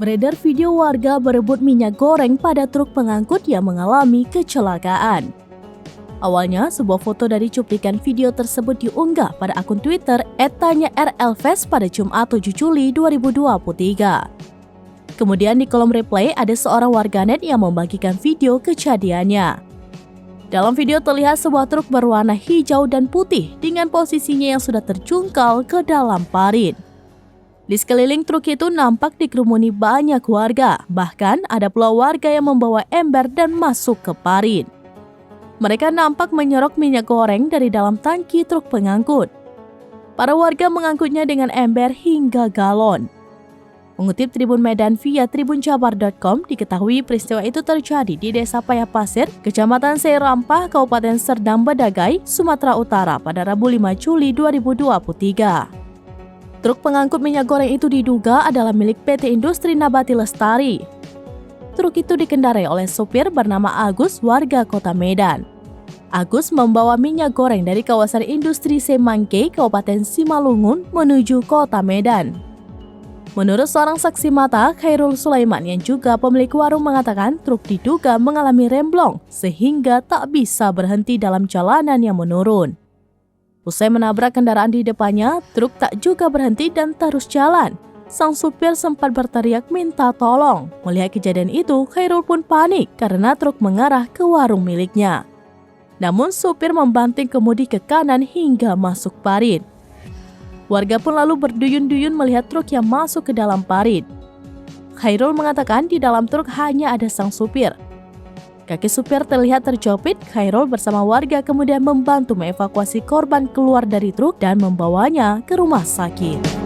Beredar video warga berebut minyak goreng pada truk pengangkut yang mengalami kecelakaan. Awalnya, sebuah foto dari cuplikan video tersebut diunggah pada akun Twitter @tanya_rlves pada Jumat 7 Juli 2023. Kemudian di kolom replay ada seorang warganet yang membagikan video kejadiannya. Dalam video terlihat sebuah truk berwarna hijau dan putih dengan posisinya yang sudah terjungkal ke dalam parit. Di sekeliling truk itu nampak dikerumuni banyak warga, bahkan ada pula warga yang membawa ember dan masuk ke parit. Mereka nampak menyerok minyak goreng dari dalam tangki truk pengangkut. Para warga mengangkutnya dengan ember hingga galon. Mengutip Tribun Medan via tribunjabar.com, diketahui peristiwa itu terjadi di Desa Payah Pasir, Kecamatan Seirampah, Kabupaten Serdang Bedagai, Sumatera Utara pada Rabu 5 Juli 2023. Truk pengangkut minyak goreng itu diduga adalah milik PT Industri Nabati Lestari. Truk itu dikendarai oleh sopir bernama Agus, warga Kota Medan. Agus membawa minyak goreng dari kawasan industri Semangke, Kabupaten Simalungun, menuju Kota Medan. Menurut seorang saksi mata, Khairul Sulaiman yang juga pemilik warung mengatakan truk diduga mengalami remblong sehingga tak bisa berhenti dalam jalanan yang menurun. Usai menabrak kendaraan di depannya, truk tak juga berhenti dan terus jalan. Sang supir sempat berteriak minta tolong. Melihat kejadian itu, Khairul pun panik karena truk mengarah ke warung miliknya. Namun supir membanting kemudi ke kanan hingga masuk parit. Warga pun lalu berduyun-duyun melihat truk yang masuk ke dalam parit. Khairul mengatakan di dalam truk hanya ada sang supir. Kaki supir terlihat terjepit. Khairul bersama warga kemudian membantu mengevakuasi korban keluar dari truk dan membawanya ke rumah sakit.